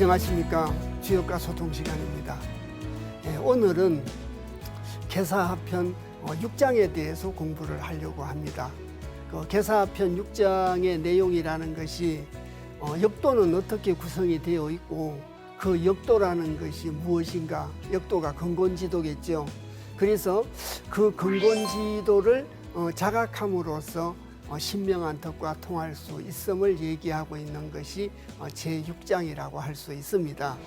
안녕하십니까. 주역과 소통 시간입니다. 오늘은 계사편 6장에 대해서 공부를 하려고 합니다. 그 계사편 6장의 내용이라는 것이 역도는 어떻게 구성이 되어 있고 그 역도라는 것이 무엇인가, 역도가 근본지도겠죠. 그래서 그 근본지도를 자각함으로써 신명한 덕과 통할 수 있음을 얘기하고 있는 것이 제6장이라고 할 수 있습니다.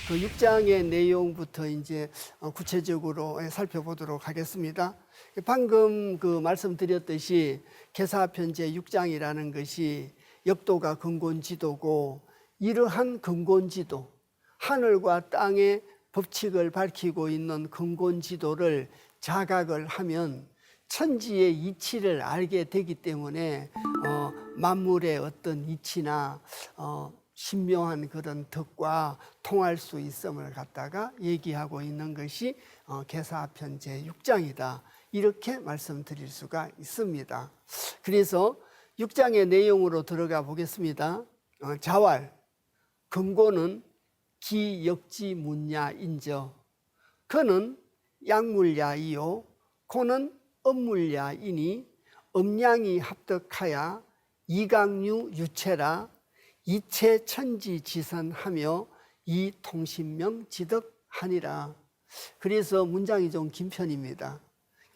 그 6장의 내용부터 이제 구체적으로 살펴보도록 하겠습니다. 방금 그 말씀드렸듯이 계사편 제6장이라는 것이 역도가 근본지도고, 이러한 근본지도, 하늘과 땅의 법칙을 밝히고 있는 근본지도를 자각을 하면 천지의 이치를 알게 되기 때문에 만물의 어떤 이치나 신묘한 그런 덕과 통할 수 있음을 갖다가 얘기하고 있는 것이 계사편 제6장이다. 이렇게 말씀드릴 수가 있습니다. 그래서 6장의 내용으로 들어가 보겠습니다. 자왈, 근고는 기역지문야인저, 그는 약물야이요 고는 음물야이니 음양이 합덕하야 이강류 유체라 이체 천지지선하며 이 통신명 지덕하니라. 그래서 문장이 좀 긴 편입니다.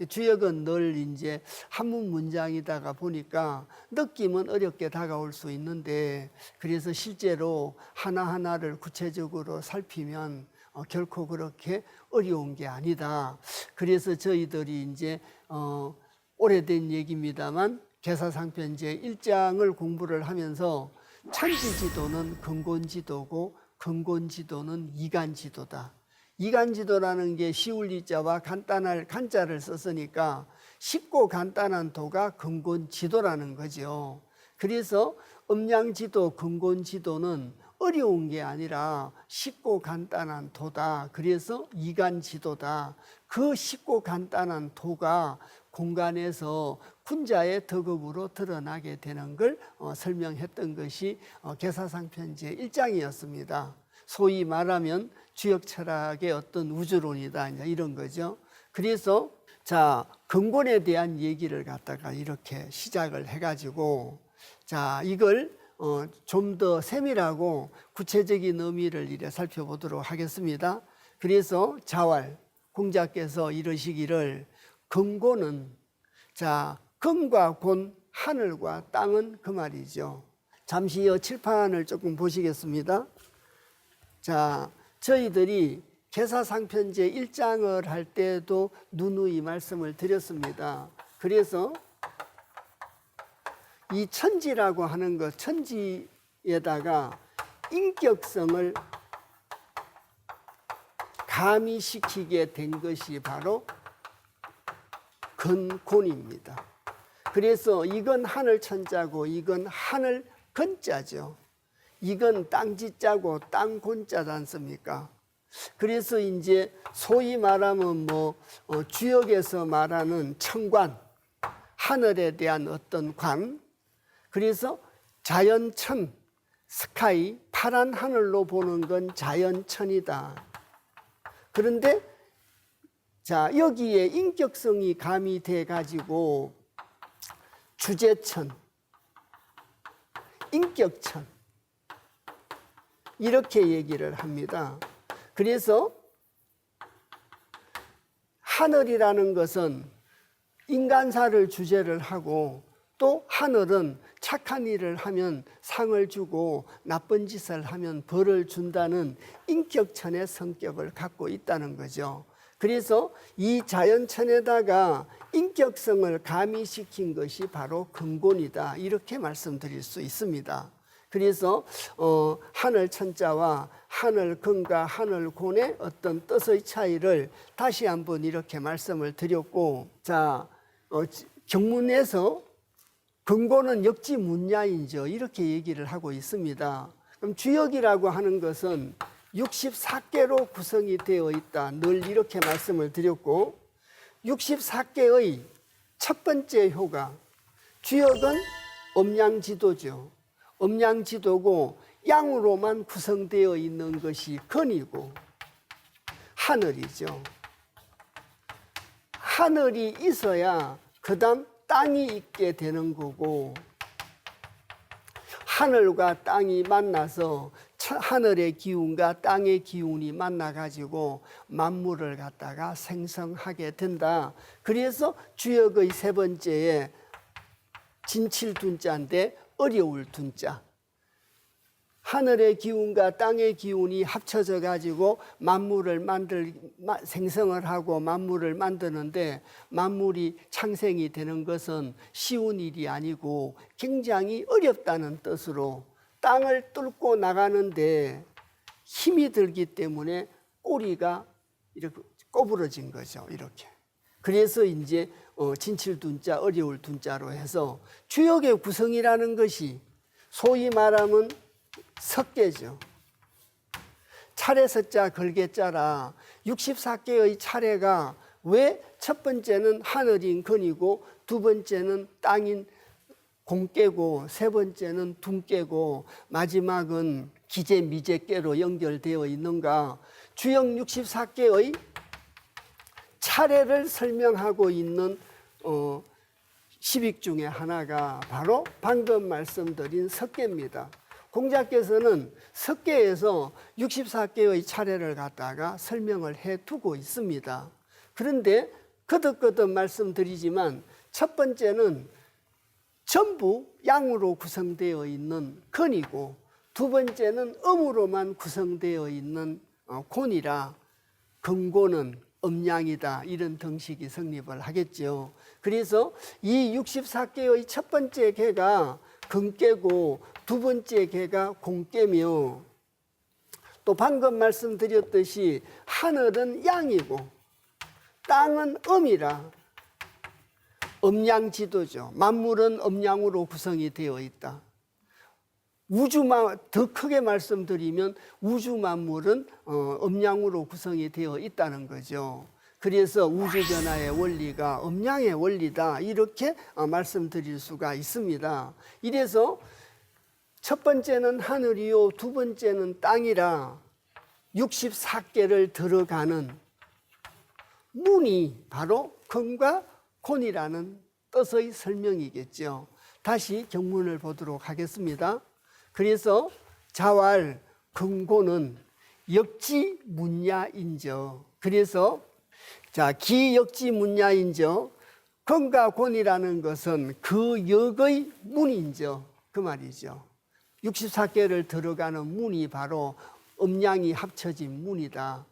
주역은 늘 이제 한문 문장이다가 보니까 느낌은 어렵게 다가올 수 있는데, 그래서 실제로 하나하나를 구체적으로 살피면 결코 그렇게 어려운 게 아니다. 그래서 저희들이 이제 오래된 얘기입니다만 계사상편 제1장을 공부를 하면서 천지지도는 근본지도고 근본지도는 이간지도다. 이간지도라는 게 쉬울 이자와 간단할 간자를 썼으니까 쉽고 간단한 도가 근본지도라는 거죠. 그래서 음양지도, 근본지도는 어려운 게 아니라 쉽고 간단한 도다. 그래서 이간지도다. 그 쉽고 간단한 도가 공간에서 군자의 덕업으로 드러나게 되는 걸 설명했던 것이 계사상편 제1장이었습니다. 소위 말하면 주역 철학의 어떤 우주론이다, 이런 거죠. 그래서 근본에 대한 얘기를 갖다가 이렇게 시작을 해가지고 이걸 좀 더 세밀하고 구체적인 의미를 이래 살펴보도록 하겠습니다. 그래서 자왈 공자께서 이러시기를, 근고는, 근과 곤, 하늘과 땅은 그 말이죠. 잠시 이 칠판을 조금 보시겠습니다. 저희들이 계사상편 제1장을 할 때도 누누이 말씀을 드렸습니다. 그래서 이 천지라고 하는 것, 천지에다가 인격성을 가미시키게 된 것이 바로 근곤입니다. 그래서 이건 하늘 천자고 이건 하늘 근자죠. 이건 땅지자고 땅곤자지 않습니까? 그래서 이제 소위 말하면 주역에서 말하는 천관, 하늘에 대한 어떤 관, 그래서 자연천, 스카이, 파란 하늘로 보는 건 자연천이다. 그런데 여기에 인격성이 가미돼 가지고 주제천, 인격천, 이렇게 얘기를 합니다. 그래서 하늘이라는 것은 인간사를 주제를 하고, 또 하늘은 착한 일을 하면 상을 주고 나쁜 짓을 하면 벌을 준다는 인격천의 성격을 갖고 있다는 거죠. 그래서 이 자연천에다가 인격성을 가미시킨 것이 바로 근곤이다, 이렇게 말씀드릴 수 있습니다. 그래서 하늘천자와 하늘근과 하늘곤의 어떤 뜻의 차이를 다시 한번 이렇게 말씀을 드렸고, 자, 경문에서 근곤은 역지문야인저 이렇게 얘기를 하고 있습니다. 그럼 주역이라고 하는 것은 64개로 구성이 되어 있다, 늘 이렇게 말씀을 드렸고, 64개의 첫 번째 효가, 주역은 음양지도죠. 음양지도고 양으로만 구성되어 있는 것이 근이고 하늘이죠. 하늘이 있어야 그 다음 땅이 있게 되는 거고, 하늘과 땅이 만나서 하늘의 기운과 땅의 기운이 만나가지고 만물을 갖다가 생성하게 된다. 그래서 주역의 세 번째에 진칠둔자인데 어려울 둔자. 하늘의 기운과 땅의 기운이 합쳐져 가지고 만물을 생성을 하고 만물을 만드는데, 만물이 창생이 되는 것은 쉬운 일이 아니고 굉장히 어렵다는 뜻으로 땅을 뚫고 나가는데 힘이 들기 때문에 꼬리가 이렇게 꼬부러진 거죠. 이렇게. 그래서 이제 진칠둔자, 어려울 둔자로 해서 주역의 구성이라는 것이 소위 말하면 석계죠. 차례석자 걸개자라 64개의 차례가 왜 첫 번째는 하늘인 근이고 두 번째는 땅인 공깨고 세 번째는 둔깨고 마지막은 기재 미재깨로 연결되어 있는가? 주역 64개의 차례를 설명하고 있는 시빅 중에 하나가 바로 방금 말씀드린 석계입니다. 공자께서는 석계에서 64개의 차례를 갖다가 설명을 해두고 있습니다. 그런데 거듭거듭 말씀드리지만 첫 번째는 전부 양으로 구성되어 있는 근이고 두 번째는 음으로만 구성되어 있는 곤이라 근곤은 음양이다, 이런 등식이 성립을 하겠죠. 그래서 이 64개의 첫 번째 개가 근깨고 두 번째 개가 공깨며, 또 방금 말씀드렸듯이 하늘은 양이고 땅은 음이라 음양지도죠. 만물은 음양으로 구성이 되어 있다. 더 크게 말씀드리면 우주 만물은 음양으로 구성이 되어 있다는 거죠. 그래서 우주 변화의 원리가 음양의 원리다, 이렇게 말씀드릴 수가 있습니다. 이래서 첫 번째는 하늘이요 두 번째는 땅이라 64개를 들어가는 문이 바로 근과 곤이라는 뜻의 설명이겠죠. 다시 경문을 보도록 하겠습니다. 그래서 자왈 근곤은 역지문야인저. 그래서 기역지문야인저, 근과 곤이라는 것은 그 역의 문인저, 그 말이죠. 64개를 들어가는 문이 바로 음양이 합쳐진 문이다.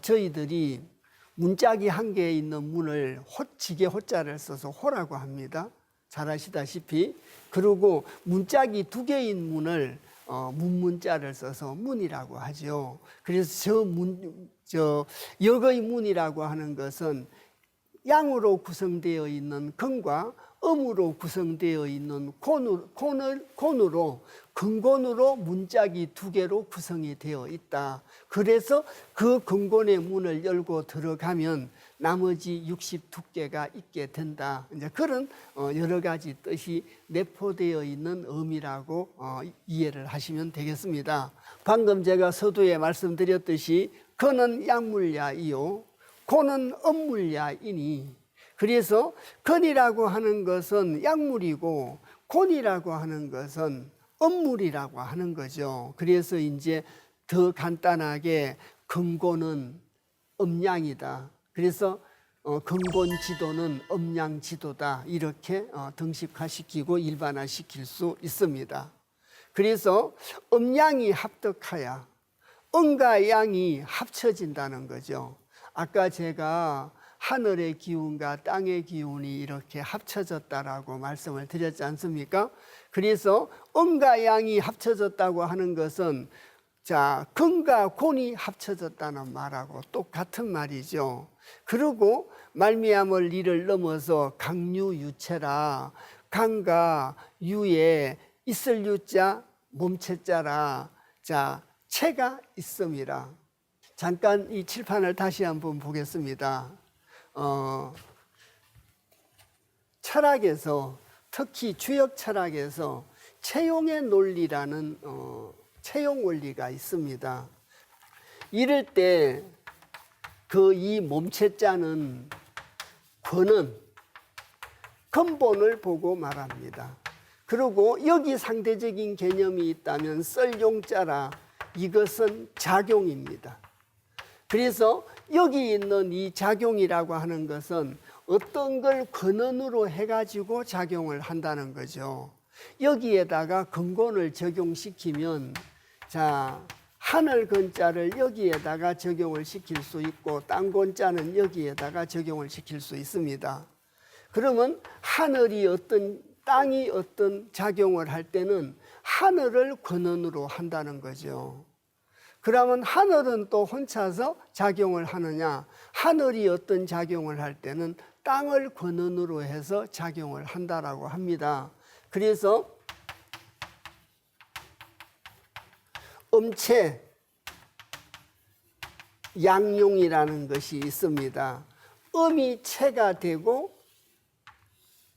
저희들이 문짝이 한 개에 있는 문을 지게 호자를 써서 호라고 합니다. 잘 아시다시피. 그리고 문짝이 두 개인 문을 문문자를 써서 문이라고 하죠. 그래서 역의 문이라고 하는 것은 양으로 구성되어 있는 근과 음으로 구성되어 있는 곤으로 근곤으로 문짝이 두 개로 구성이 되어 있다. 그래서 그 근곤의 문을 열고 들어가면 나머지 62개가 있게 된다. 이제 그런 여러 가지 뜻이 내포되어 있는 의미라고 이해를 하시면 되겠습니다. 방금 제가 서두에 말씀드렸듯이 근은 양물야이요 곤은 음물야이니, 그래서 근이라고 하는 것은 약물이고 곤이라고 하는 것은 음물이라고 하는 거죠. 그래서 이제 더 간단하게 근곤은 음양이다. 그래서 근곤지도는 음양지도다, 이렇게 등식화시키고 일반화시킬 수 있습니다. 그래서 음양이 합덕하여 음과 양이 합쳐진다는 거죠. 아까 제가 하늘의 기운과 땅의 기운이 이렇게 합쳐졌다라고 말씀을 드렸지 않습니까? 그래서 음과 양이 합쳐졌다고 하는 것은 자, 금과 곤이 합쳐졌다는 말하고 똑같은 말이죠. 그리고 말미암을 이를 넘어서 강유유체라, 강과 유에 있을 유자 몸체자라, 자, 체가 있음이라. 잠깐 이 칠판을 다시 한번 보겠습니다. 철학에서, 특히 주역 철학에서 채용의 논리라는 채용 원리가 있습니다. 이럴 때 그 이 몸체자는 근은 근본을 보고 말합니다. 그리고 여기 상대적인 개념이 있다면 썰용자라, 이것은 작용입니다. 그래서 여기 있는 이 작용이라고 하는 것은 어떤 걸 근원으로 해가지고 작용을 한다는 거죠. 여기에다가 근본을 적용시키면, 자, 하늘 근자를 여기에다가 적용을 시킬 수 있고 땅 근자는 여기에다가 적용을 시킬 수 있습니다. 그러면 하늘이 어떤, 땅이 어떤 작용을 할 때는 하늘을 근원으로 한다는 거죠. 그러면 하늘은 또 혼자서 작용을 하느냐? 하늘이 어떤 작용을 할 때는 땅을 근원으로 해서 작용을 한다라고 합니다. 그래서 음체 양용이라는 것이 있습니다. 음이 체가 되고,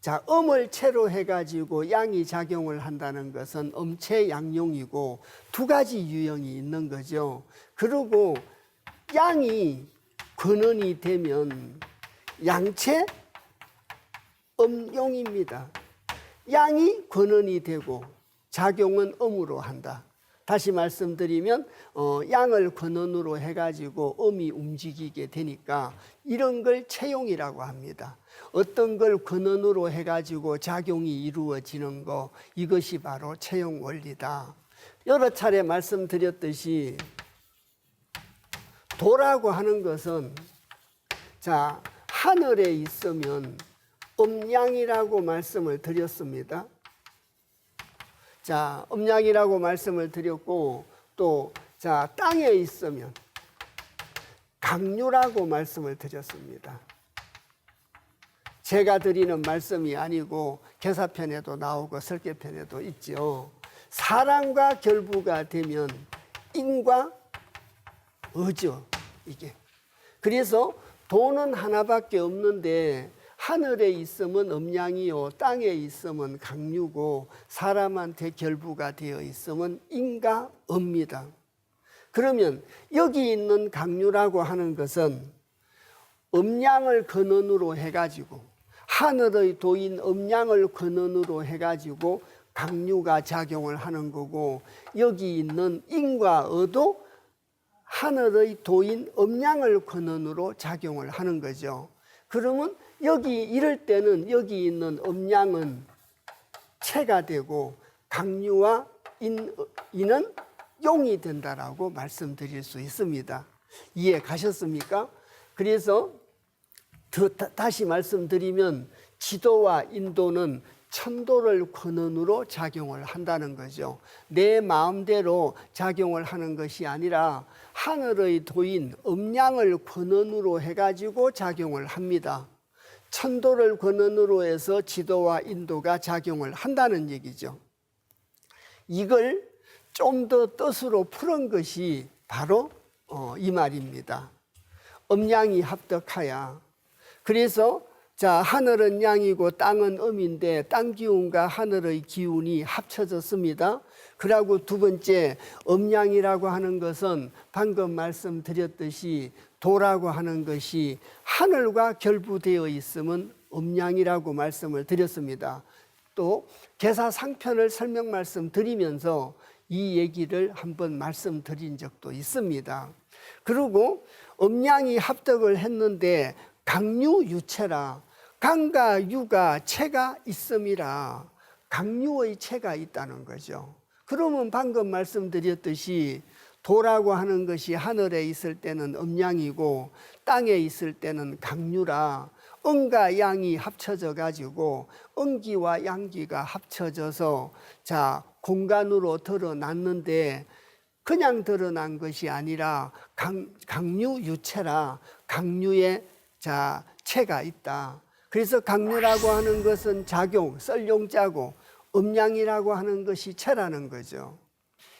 자, 음을 체로 해가지고 양이 작용을 한다는 것은 음체 양용이고 두 가지 유형이 있는 거죠. 그리고 양이 근원이 되면 양체 음용입니다. 양이 근원이 되고 작용은 음으로 한다. 다시 말씀드리면 양을 근원으로 해가지고 음이 움직이게 되니까 이런 걸 채용이라고 합니다. 어떤 걸 근원으로 해가지고 작용이 이루어지는 거, 이것이 바로 채용 원리다. 여러 차례 말씀드렸듯이 도라고 하는 것은, 자, 하늘에 있으면 음양이라고 말씀을 드렸습니다. 자, 음양이라고 말씀을 드렸고, 또, 자, 땅에 있으면 강유라고 말씀을 드렸습니다. 제가 드리는 말씀이 아니고 개사편에도 나오고 설계편에도 있죠. 사랑과 결부가 되면 인과 어죠, 이게. 그래서 도는 하나밖에 없는데 하늘에 있으면 음양이요, 땅에 있으면 강유고, 사람한테 결부가 되어 있으면 인과 업니다. 그러면 여기 있는 강유라고 하는 것은 음양을 근원으로 해가지고, 하늘의 도인 음양을 근원으로 해가지고 강유가 작용을 하는 거고, 여기 있는 인과 어도 하늘의 도인 음양을 근원으로 작용을 하는 거죠. 그러면 여기 이럴 때는 여기 있는 음양은 체가 되고 강유와 인은 용이 된다라고 말씀드릴 수 있습니다. 이해 가셨습니까? 그래서 다시 말씀드리면 지도와 인도는 천도를 근원으로 작용을 한다는 거죠. 내 마음대로 작용을 하는 것이 아니라 하늘의 도인 음양을 근원으로 해가지고 작용을 합니다. 천도를 근원으로 해서 지도와 인도가 작용을 한다는 얘기죠. 이걸 좀 더 뜻으로 푸는 것이 바로 이 말입니다. 음양이 합덕하야. 그래서 자, 하늘은 양이고 땅은 음인데 땅 기운과 하늘의 기운이 합쳐졌습니다. 그리고 두 번째, 음양이라고 하는 것은 방금 말씀드렸듯이 도라고 하는 것이 하늘과 결부되어 있으면 음양이라고 말씀을 드렸습니다. 또 계사상편을 설명 말씀드리면서 이 얘기를 한번 말씀드린 적도 있습니다. 그리고 음양이 합덕을 했는데 강유유체라, 강과 유가 체가 있음이라, 강유의 체가 있다는 거죠. 그러면 방금 말씀드렸듯이 도라고 하는 것이 하늘에 있을 때는 음양이고 땅에 있을 때는 강류라 음과 양이 합쳐져 가지고 음기와 양기가 합쳐져서 자 공간으로 드러났는데 그냥 드러난 것이 아니라 강류 유체라 강류의 자 체가 있다. 그래서 강류라고 하는 것은 작용, 썰용자고 음양이라고 하는 것이 체라는 거죠.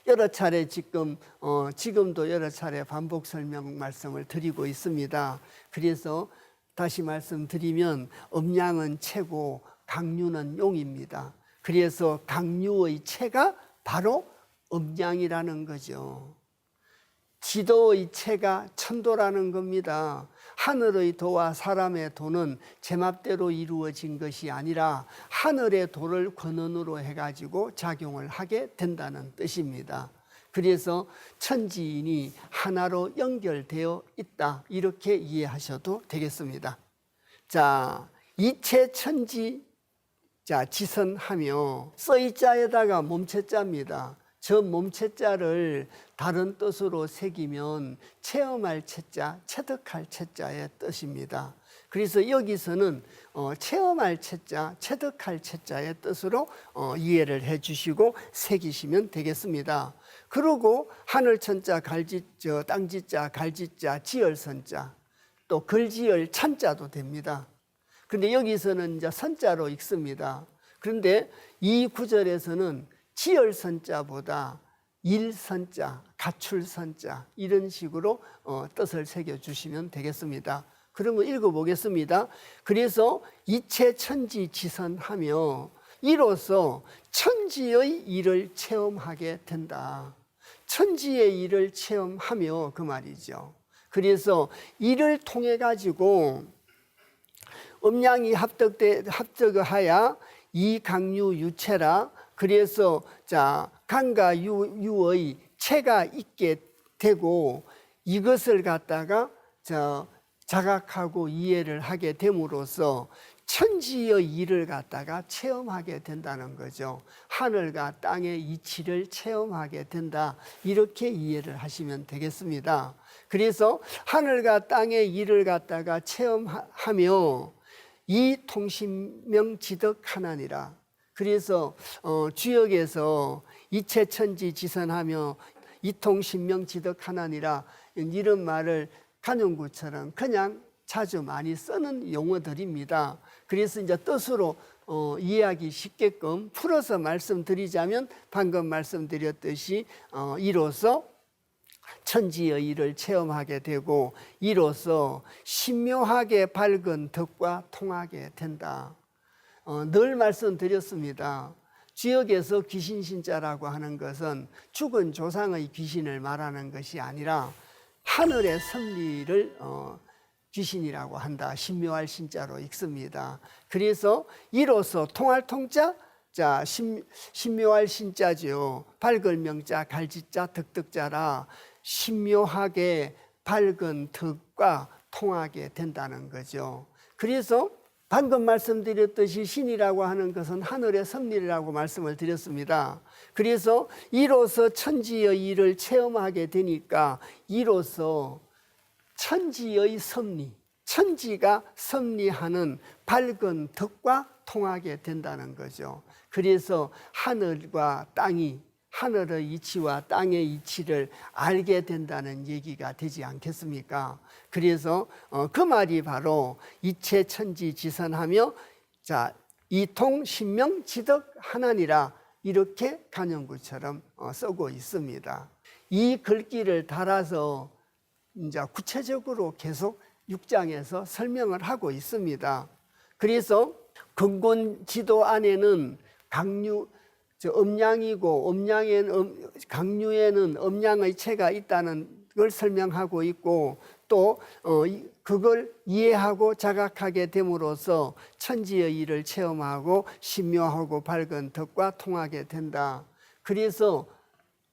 여러 차례 지금도 여러 차례 반복 설명 말씀을 드리고 있습니다. 그래서 다시 말씀드리면 음양은 체고 강류는 용입니다. 그래서 강류의 체가 바로 음양이라는 거죠. 지도의 체가 천도라는 겁니다. 하늘의 도와 사람의 도는 제멋대로 이루어진 것이 아니라 하늘의 도를 근원으로 해가지고 작용을 하게 된다는 뜻입니다. 그래서 천지인이 하나로 연결되어 있다 이렇게 이해하셔도 되겠습니다. 자, 이체천지 자 지선하며 써이자에다가 몸체자입니다. 저 몸체자를 다른 뜻으로 새기면 체험할 체자, 체득할 체자의 뜻입니다. 그래서 여기서는 체험할 체자, 체득할 체자의 뜻으로 이해를 해주시고 새기시면 되겠습니다. 그리고 하늘천자, 땅지자, 갈지자, 지열선자, 또 글지열 찬자도 됩니다. 그런데 여기서는 이제 선자로 읽습니다. 그런데 이 구절에서는 지열선자보다 일선자, 갖출선자 이런 식으로 뜻을 새겨주시면 되겠습니다. 그러면 읽어보겠습니다. 그래서 이체천지 지선하며 이로써 천지의 일을 체험하게 된다. 천지의 일을 체험하며 그 말이죠. 그래서 이를 통해 가지고 음양이 합적하여 이 강류 유체라. 그래서 자 강과 유의 체가 있게 되고 이것을 갖다가 자각하고 이해를 하게 됨으로써 천지의 일을 갖다가 체험하게 된다는 거죠. 하늘과 땅의 이치를 체험하게 된다 이렇게 이해를 하시면 되겠습니다. 그래서 하늘과 땅의 일을 갖다가 체험하며 이 통신명지덕 하나니라. 그래서 주역에서 이체천지 지선하며 이통신명지덕 하나니라 이런 말을 간용구처럼 그냥 자주 많이 쓰는 용어들입니다. 그래서 이제 뜻으로 이해하기 쉽게끔 풀어서 말씀드리자면 방금 말씀드렸듯이 이로써 천지의 일을 체험하게 되고 이로써 신묘하게 밝은 덕과 통하게 된다. 늘 말씀드렸습니다. 지역에서 귀신신자라고 하는 것은 죽은 조상의 귀신을 말하는 것이 아니라 하늘의 섭리를 귀신이라고 한다. 신묘할 신자로 읽습니다. 그래서 이로써 통할 통자, 자 신묘할 신자죠. 밝을 명자, 갈지자, 덕덕자라 신묘하게 밝은 덕과 통하게 된다는 거죠. 그래서 방금 말씀드렸듯이 신이라고 하는 것은 하늘의 섭리라고 말씀을 드렸습니다. 그래서 이로써 천지의 일을 체험하게 되니까 이로써 천지의 섭리, 천지가 섭리하는 밝은 덕과 통하게 된다는 거죠. 그래서 하늘과 땅이 하늘의 이치와 땅의 이치를 알게 된다는 얘기가 되지 않겠습니까? 그래서 그 말이 바로 이체천지 지선하며 자 이통 신명 지덕 하나니라 이렇게 간영구처럼 쓰고 있습니다. 이 글귀를 달아서 이제 구체적으로 계속 6장에서 설명을 하고 있습니다. 그래서 근본 지도 안에는 음양이고 강류에는 음양의 체가 있다는 걸 설명하고 있고 또 그걸 이해하고 자각하게 됨으로써 천지의 일을 체험하고 신묘하고 밝은 덕과 통하게 된다. 그래서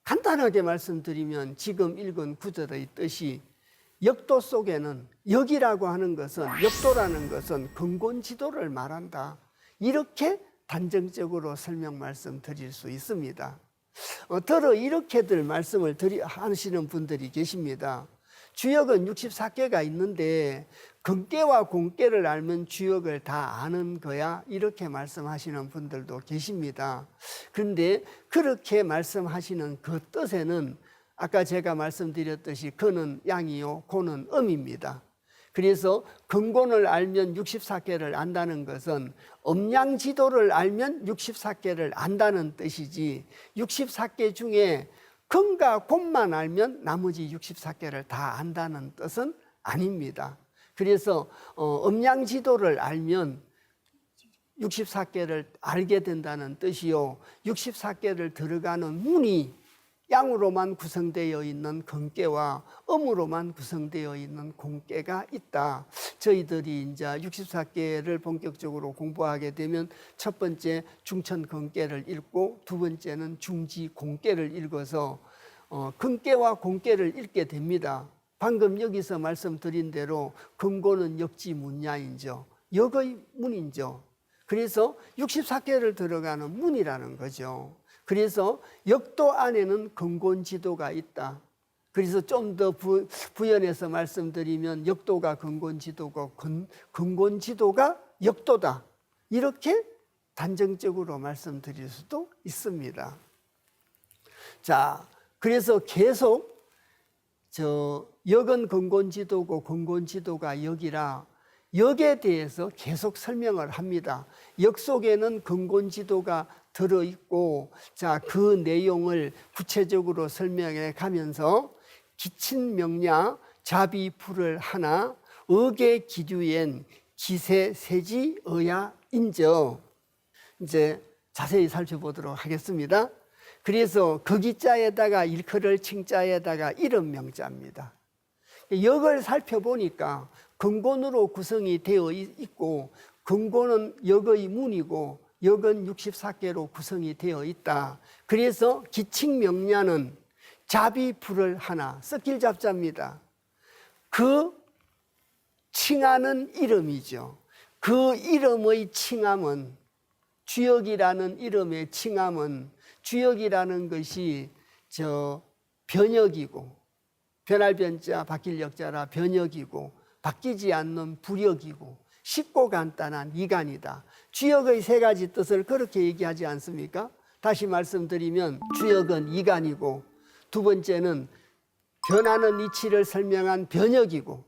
간단하게 말씀드리면 지금 읽은 구절의 뜻이 역도 속에는 역이라고 하는 것은 역도라는 것은 근본 지도를 말한다. 이렇게 단정적으로 설명 말씀드릴 수 있습니다. 더러 이렇게들 말씀을 하시는 분들이 계십니다. 주역은 64개가 있는데 근깨와 공깨를 알면 주역을 다 아는 거야, 이렇게 말씀하시는 분들도 계십니다. 그런데 그렇게 말씀하시는 그 뜻에는 아까 제가 말씀드렸듯이 근은 양이요 고는 음입니다. 그래서 근곤을 알면 64개를 안다는 것은 음양지도를 알면 64개를 안다는 뜻이지, 64개 중에 근과 곤만 알면 나머지 64개를 다 안다는 뜻은 아닙니다. 그래서 음양지도를 알면 64개를 알게 된다는 뜻이요, 64개를 들어가는 문이 양으로만 구성되어 있는 근깨와 음으로만 구성되어 있는 공깨가 있다. 저희들이 이제 64개를 본격적으로 공부하게 되면 첫 번째 중천 근깨를 읽고 두 번째는 중지 공깨를 읽어서 근깨와 공깨를 읽게 됩니다. 방금 여기서 말씀드린 대로 근고는 역지문야인죠. 역의 문인죠. 그래서 64개를 들어가는 문이라는 거죠. 그래서 역도 안에는 근곤지도가 있다. 그래서 좀 더 부연해서 말씀드리면 역도가 근곤지도고 근곤지도가 역도다, 이렇게 단정적으로 말씀드릴 수도 있습니다. 자, 그래서 계속 역은 근곤지도고 근곤지도가 역이라 역에 대해서 계속 설명을 합니다. 역 속에는 근곤지도가 들어있고, 자, 그 내용을 구체적으로 설명해 가면서 기친명야 자비풀을 하나 억의 기류엔 기세 세지 어야 인저, 이제 자세히 살펴보도록 하겠습니다. 그래서 거기자에다가 일컬을 칭자에다가 이름 명자입니다. 역을 살펴보니까 근곤으로 구성이 되어 있고, 근곤은 역의 문이고 역은 64개로 구성이 되어 있다. 그래서 기칭명야는 자비풀을 하나, 썩길잡자입니다. 그 칭하는 이름이죠. 그 이름의 칭함은, 주역이라는 이름의 칭함은, 주역이라는 것이 변역이고, 변할 변자 바뀔 역자라 변역이고, 바뀌지 않는 부력이고, 쉽고 간단한 이간이다. 주역의 세 가지 뜻을 그렇게 얘기하지 않습니까? 다시 말씀드리면 주역은 이간이고, 두 번째는 변하는 이치를 설명한 변역이고,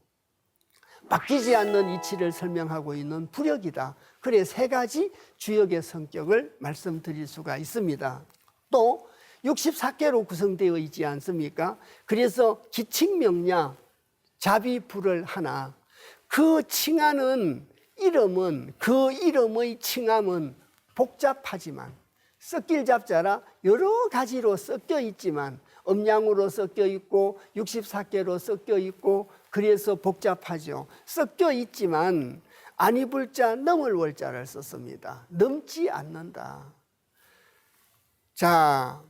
바뀌지 않는 이치를 설명하고 있는 부력이다. 그래 세 가지 주역의 성격을 말씀드릴 수가 있습니다. 또 64개로 구성되어 있지 않습니까? 그래서 기칭명야 자비풀을 하나, 그 칭하는 이름은, 그 이름의 칭함은 복잡하지만, 썩길잡자라 여러 가지로 섞여 있지만, 음양으로 섞여 있고 64개로 섞여 있고, 그래서 복잡하죠. 섞여 있지만 아니불 자 넘을 월자를 썼습니다. 넘지 않는다. 자,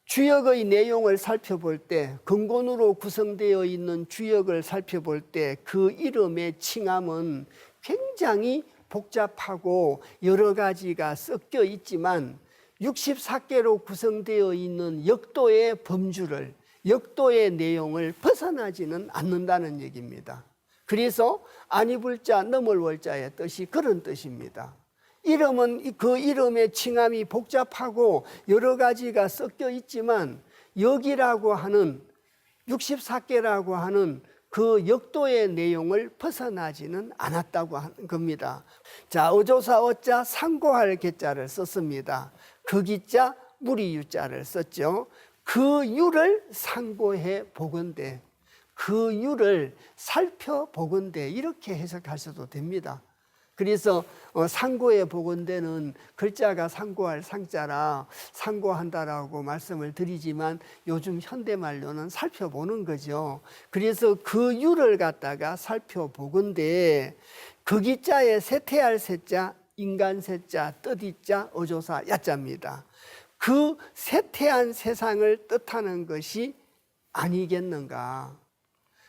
주역의 내용을 살펴볼 때, 근곤으로 구성되어 있는 주역을 살펴볼 때 그 이름의 칭함은 굉장히 복잡하고 여러 가지가 섞여 있지만 64개로 구성되어 있는 역도의 범주를, 역도의 내용을 벗어나지는 않는다는 얘기입니다. 그래서 아니불 자 넘을 월자의 뜻이 그런 뜻입니다. 이름은, 그 이름의 칭함이 복잡하고 여러 가지가 섞여 있지만 역이라고 하는, 64개라고 하는 그 역도의 내용을 벗어나지는 않았다고 하는 겁니다. 자, 어조사 어자 상고할 개자를 썼습니다. 그 기자 무리유자를 썼죠. 그 유를 상고해 보건대, 그 유를 살펴보건대, 이렇게 해석할 수도 됩니다. 그래서 상고에 보건대는 글자가 상고할 상자라 상고한다라고 말씀을 드리지만 요즘 현대말로는 살펴보는 거죠. 그래서 그 유를 갖다가 살펴보건대, 그 기자에 세태할 세자, 인간 세자, 뜻이자, 어조사 야자입니다. 그 세태한 세상을 뜻하는 것이 아니겠는가.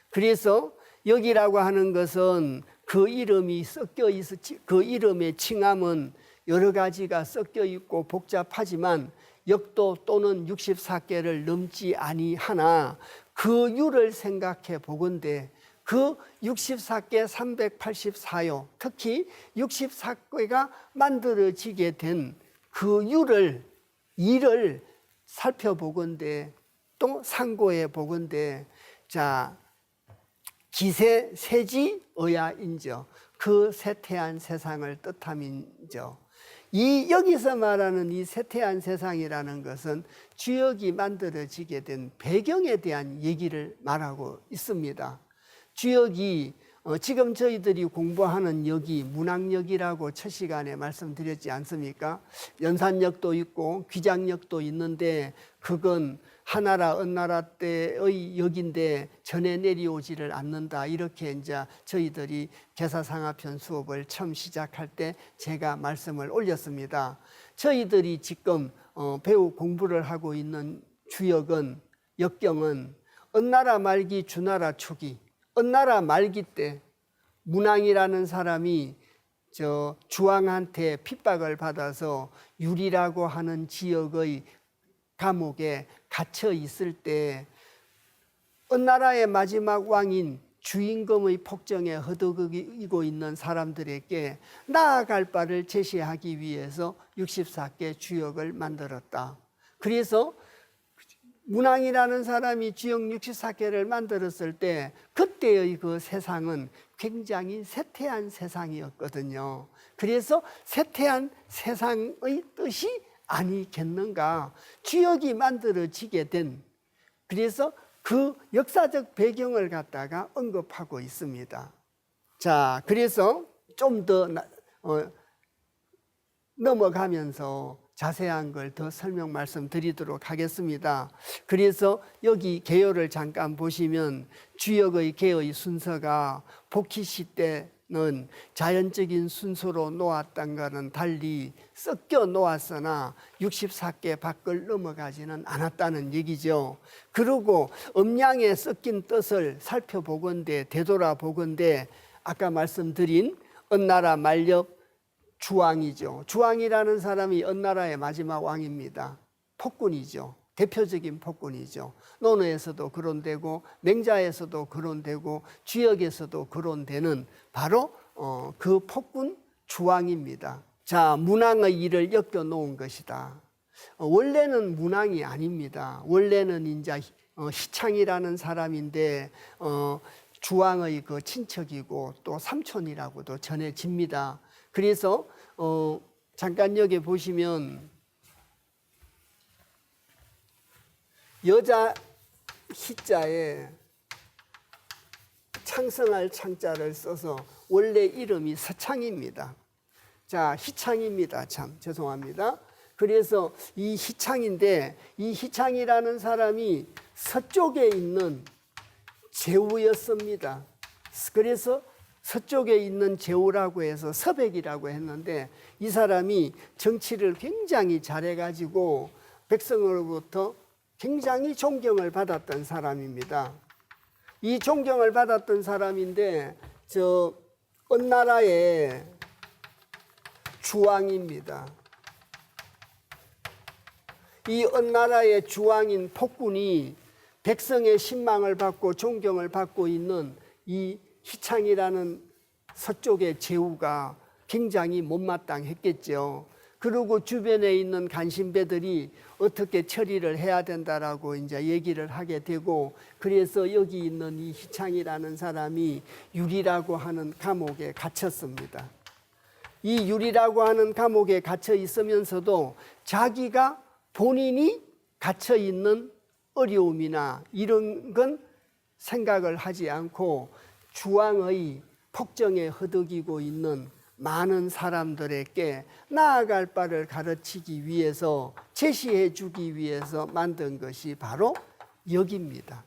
그래서 여기라고 하는 것은 그 이름이 섞여 있어, 그 이름의 칭함은 여러 가지가 섞여 있고 복잡하지만 역도 또는 64개를 넘지 아니하나 그 유를 생각해 보건대 그 64개 384요 특히 64개가 만들어지게 된 그 일을 살펴보건대 또 상고해 보건대 자 기세 세지 의야인저 그 쇠퇴한 세상을 뜻함인저 이 여기서 말하는 이 쇠퇴한 세상이라는 것은 주역이 만들어지게 된 배경에 대한 얘기를 말하고 있습니다. 주역이 지금 저희들이 공부하는 역이 문학역이라고 첫 시간에 말씀드렸지 않습니까? 연산역도 있고 귀장역도 있는데 그건 하나라 은나라 때의 역인데 전해 내려오지를 않는다. 이렇게 이제 저희들이 개사상하편 수업을 처음 시작할 때 제가 말씀을 올렸습니다. 저희들이 지금 배우 공부를 하고 있는 주역은 역경은 은나라 말기 주나라 초기 은나라 말기 때 문왕이라는 사람이 주왕한테 핍박을 받아서 유리라고 하는 지역의 감옥에 갇혀 있을 때 은나라의 마지막 왕인 주임금의 폭정에 허덕이고 있는 사람들에게 나아갈 바를 제시하기 위해서 64개 주역을 만들었다. 그래서 문왕이라는 사람이 주역 64개를 만들었을 때 그때의 그 세상은 굉장히 쇠퇴한 세상이었거든요. 그래서 쇠퇴한 세상의 뜻이 아니겠는가. 주역이 만들어지게 된 그래서 그 역사적 배경을 갖다가 언급하고 있습니다. 자, 그래서 좀 더 넘어가면서 자세한 걸 더 설명 말씀드리도록 하겠습니다. 그래서 여기 개요를 잠깐 보시면 주역의 개의 순서가 복희시 때는 자연적인 순서로 놓았던가는 달리 섞여 놓았으나 64개 밖을 넘어가지는 않았다는 얘기죠. 그리고 음양에 섞인 뜻을 살펴보건대 되돌아보건대 아까 말씀드린 은나라 만렵 주왕이죠. 주왕이라는 사람이 은나라의 마지막 왕입니다. 폭군이죠. 대표적인 폭군이죠. 논어에서도 거론되고 맹자에서도 거론되고 주역에서도 거론되는 바로 그 폭군 주왕입니다. 자, 문왕의 일을 엮여 놓은 것이다. 원래는 문왕이 아닙니다. 원래는 이제 희창이라는 사람인데 주왕의 그 친척이고 또 삼촌이라고도 전해집니다. 그래서 잠깐 여기 보시면 여자 희자에 창성할 창자를 써서 원래 이름이 서창입니다. 자, 희창입니다. 참 죄송합니다. 그래서 이 희창인데 이 희창이라는 사람이 서쪽에 있는 제후였습니다. 그래서 서쪽에 있는 제후라고 해서 서백이라고 했는데 이 사람이 정치를 굉장히 잘해가지고 백성으로부터 굉장히 존경을 받았던 사람입니다. 이 존경을 받았던 사람인데 은나라의 주왕입니다. 이 은나라의 주왕인 폭군이 백성의 신망을 받고 존경을 받고 있는 이 희창이라는 서쪽의 제후가 굉장히 못마땅했겠죠. 그리고 주변에 있는 간신배들이 어떻게 처리를 해야 된다라고 이제 얘기를 하게 되고 그래서 여기 있는 이 희창이라는 사람이 유리라고 하는 감옥에 갇혔습니다. 이 유리라고 하는 감옥에 갇혀 있으면서도 자기가 본인이 갇혀 있는 어려움이나 이런 건 생각을 하지 않고 주왕의 폭정에 허덕이고 있는 많은 사람들에게 나아갈 바를 가르치기 위해서 제시해 주기 위해서 만든 것이 바로 역입니다.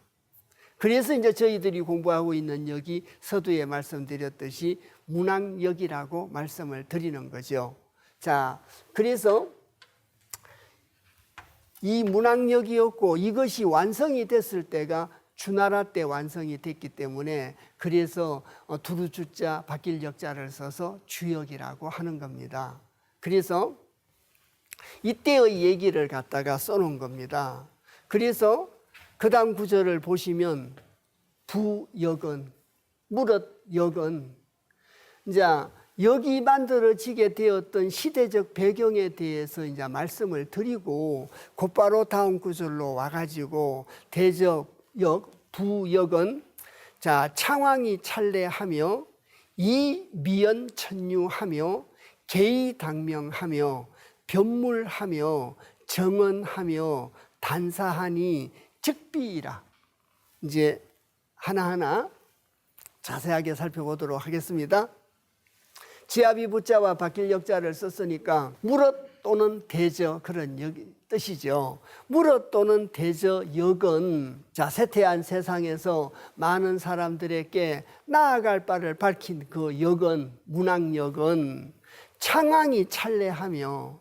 그래서 이제 저희들이 공부하고 있는 역이 서두에 말씀드렸듯이 문왕역이라고 말씀을 드리는 거죠. 자, 그래서 이 문왕역이었고 이것이 완성이 됐을 때가 주나라 때 완성이 됐기 때문에 그래서 두루주자 바뀔 역자를 써서 주역이라고 하는 겁니다. 그래서 이때의 얘기를 갖다가 써놓은 겁니다. 그래서 그 다음 구절을 보시면 부역은, 무릇역은, 이제 여기 만들어지게 되었던 시대적 배경에 대해서 이제 말씀을 드리고 곧바로 다음 구절로 와가지고 대적역, 부역은 자 창왕이 찬례하며 이미연천유하며 계의당명하며 변물하며 정언하며 단사하니 즉비이라. 이제 하나하나 자세하게 살펴보도록 하겠습니다. 지압이 부자와 바뀔 역자를 썼으니까 무릇 또는 대저 그런 뜻이죠. 무릇 또는 대저 역은 자 쇠퇴한 세상에서 많은 사람들에게 나아갈 바를 밝힌 그 역은 문학역은 창왕이 찬례하며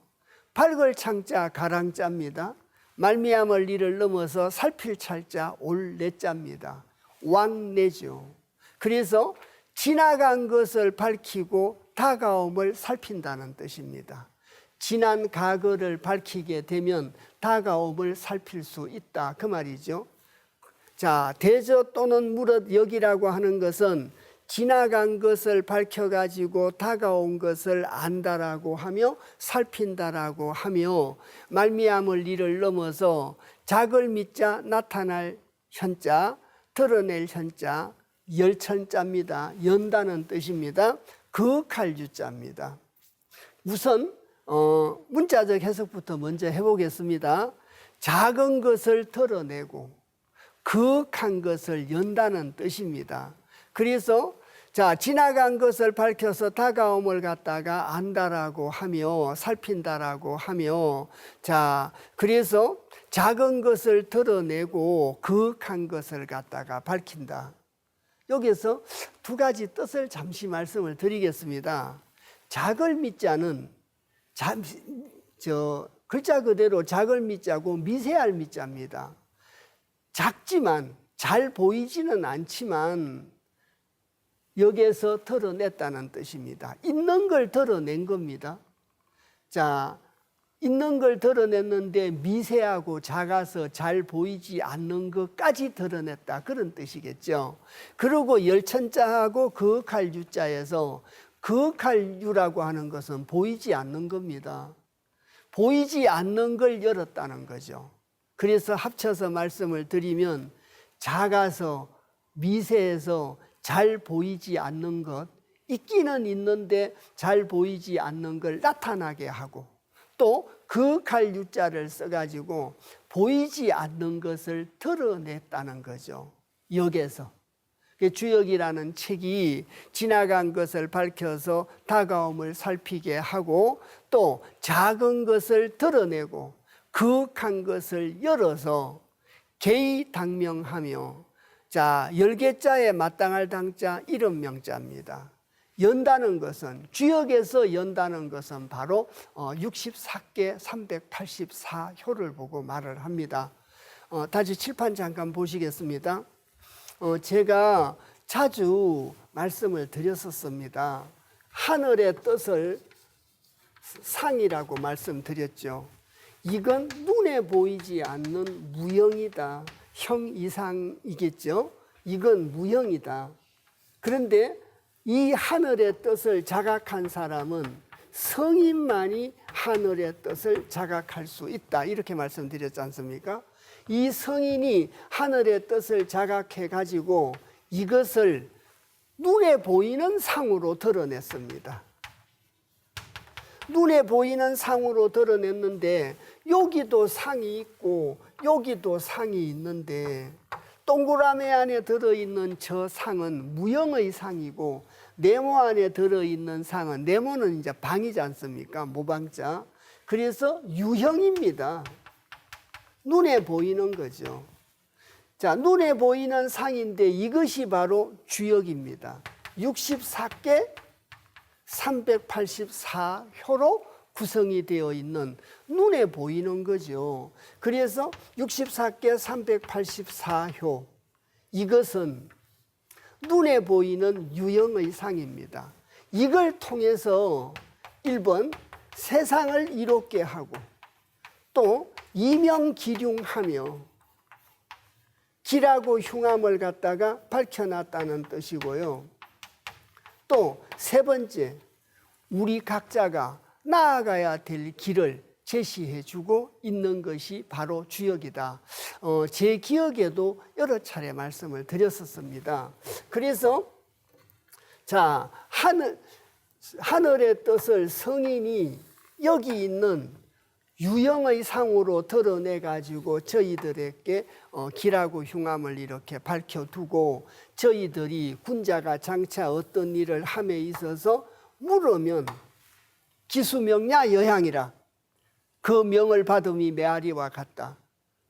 밝을 창자 가랑자입니다. 말미암을 이를 넘어서 살필 찰자 올내자입니다. 왕내죠. 그래서 지나간 것을 밝히고 다가옴을 살핀다는 뜻입니다. 지난 과거를 밝히게 되면 다가옴을 살필 수 있다 그 말이죠. 자, 대저 또는 무릇 역이라고 하는 것은 지나간 것을 밝혀가지고 다가온 것을 안다라고 하며 살핀다라고 하며 말미암을 이를 넘어서 작을 미자 나타날 현자 드러낼 현자 열천자입니다. 연다는 뜻입니다. 거역할 유자입니다. 우선 문자적 해석부터 먼저 해보겠습니다. 작은 것을 드러내고 거역한 것을 연다는 뜻입니다. 그래서 자 지나간 것을 밝혀서 다가옴을 갖다가 안다라고 하며 살핀다라고 하며 자 그래서 작은 것을 드러내고 거역한 것을 갖다가 밝힌다. 여기서 두 가지 뜻을 잠시 말씀을 드리겠습니다. 작을 미자는 글자 그대로 작을 미자고 미세할 미자입니다. 작지만 잘 보이지는 않지만 여기에서 드러냈다는 뜻입니다. 있는 걸 드러낸 겁니다. 자, 있는 걸 드러냈는데 미세하고 작아서 잘 보이지 않는 것까지 드러냈다 그런 뜻이겠죠. 그리고 열천자하고 거역할 유자에서 거역할 유라고 하는 것은 보이지 않는 겁니다. 보이지 않는 걸 열었다는 거죠. 그래서 합쳐서 말씀을 드리면 작아서 미세해서 잘 보이지 않는 것, 있기는 있는데 잘 보이지 않는 걸 나타나게 하고 또 거역할 유자를 써가지고 보이지 않는 것을 드러냈다는 거죠. 역에서. 주역이라는 책이 지나간 것을 밝혀서 다가옴을 살피게 하고 또 작은 것을 드러내고 거역한 것을 열어서 계의당명하며 자 열개자에 마땅할 당자 이름 명자입니다. 연다는 것은 주역에서 연다는 것은 바로 64개 384효를 보고 말을 합니다. 다시 칠판 잠깐 보시겠습니다. 제가 자주 말씀을 드렸었습니다. 하늘의 뜻을 상이라고 말씀드렸죠. 이건 눈에 보이지 않는 무형이다. 형 이상이겠죠. 이건 무형이다. 그런데 이 하늘의 뜻을 자각한 사람은 성인만이 하늘의 뜻을 자각할 수 있다. 이렇게 말씀드렸지 않습니까? 이 성인이 하늘의 뜻을 자각해 가지고 이것을 눈에 보이는 상으로 드러냈습니다. 눈에 보이는 상으로 드러냈는데 여기도 상이 있고 여기도 상이 있는데 동그라미 안에 들어있는 저 상은 무형의 상이고 네모 안에 들어있는 상은 네모는 이제 방이지 않습니까? 모방자. 그래서 유형입니다. 눈에 보이는 거죠. 자, 눈에 보이는 상인데 이것이 바로 주역입니다. 64개 384효로 구성이 되어 있는 눈에 보이는 거죠. 그래서 64개 384효 이것은 눈에 보이는 유형의 상입니다. 이걸 통해서 1번 세상을 이롭게 하고 또 이명기륭하며 기라고 흉함을 갖다가 밝혀놨다는 뜻이고요. 또 세 번째, 우리 각자가 나아가야 될 길을 제시해주고 있는 것이 바로 주역이다. 제 기억에도 여러 차례 말씀을 드렸었습니다. 그래서 자, 하늘의 뜻을 성인이 여기 있는 유형의 상으로 드러내 가지고 저희들에게 기라고 흉함을 이렇게 밝혀두고, 저희들이 군자가 장차 어떤 일을 함에 있어서 물으면 기수명야 여향이라, 그 명을 받음이 메아리와 같다,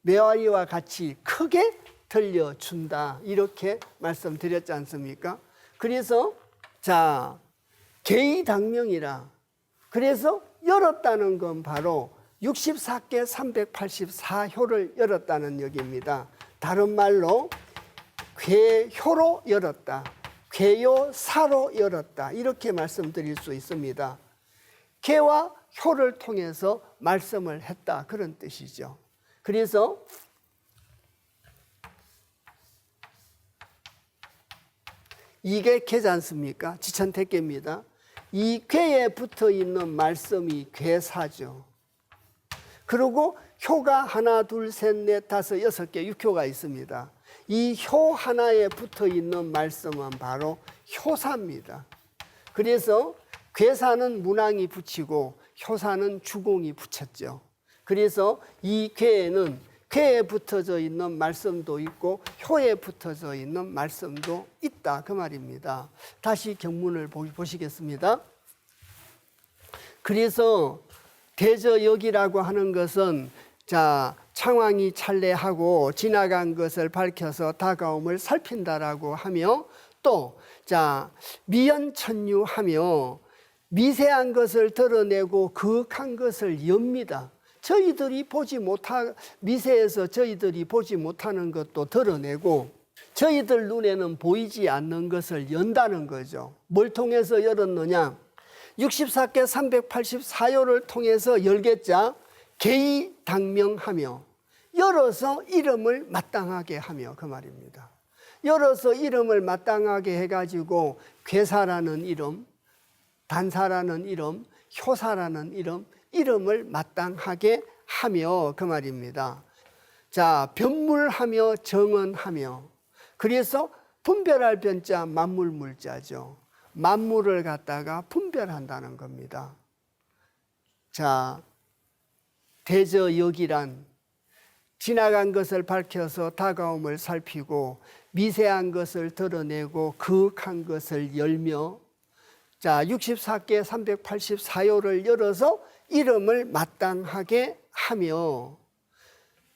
메아리와 같이 크게 들려준다, 이렇게 말씀드렸지 않습니까? 그래서 자, 계의당명이라, 그래서 열었다는 건 바로 64개 384효를 열었다는 얘기입니다. 다른 말로 괴효로 열었다, 괴요사로 열었다, 이렇게 말씀드릴 수 있습니다. 괴와 효를 통해서 말씀을 했다, 그런 뜻이죠. 그래서 이게 괴지 않습니까? 지천택괴입니다. 이 괴에 붙어 있는 말씀이 괴사죠. 그리고 효가 하나, 둘, 셋, 넷, 다섯, 여섯 개, 6효가 있습니다. 이 효 하나에 붙어 있는 말씀은 바로 효사입니다. 그래서 괴사는 문왕이 붙이고 효사는 주공이 붙였죠. 그래서 이 괴에는 괴에 붙어져 있는 말씀도 있고 효에 붙어져 있는 말씀도 있다, 그 말입니다. 다시 경문을 보시겠습니다. 그래서 대저역이라고 하는 것은 자, 창왕이 찬례하고 지나간 것을 밝혀서 다가옴을 살핀다라고 하며, 또 자, 미연천유하며 미세한 것을 드러내고 거룩한 것을 엽니다. 저희들이 미세해서 저희들이 보지 못하는 것도 드러내고, 저희들 눈에는 보이지 않는 것을 연다는 거죠. 뭘 통해서 열었느냐? 64개 384요를 통해서 열겠자 계의당명하며, 열어서 이름을 마땅하게 하며, 그 말입니다. 열어서 이름을 마땅하게 해가지고 괴사라는 이름, 단사라는 이름, 효사라는 이름, 이름을 마땅하게 하며, 그 말입니다. 자, 변물하며 정언하며, 그래서 분별할 변자 만물물자죠. 만물을 갖다가 분별한다는 겁니다. 자, 대저역이란 지나간 것을 밝혀서 다가옴을 살피고 미세한 것을 드러내고 거룩한 것을 열며, 자, 64개 384요를 열어서 이름을 마땅하게 하며,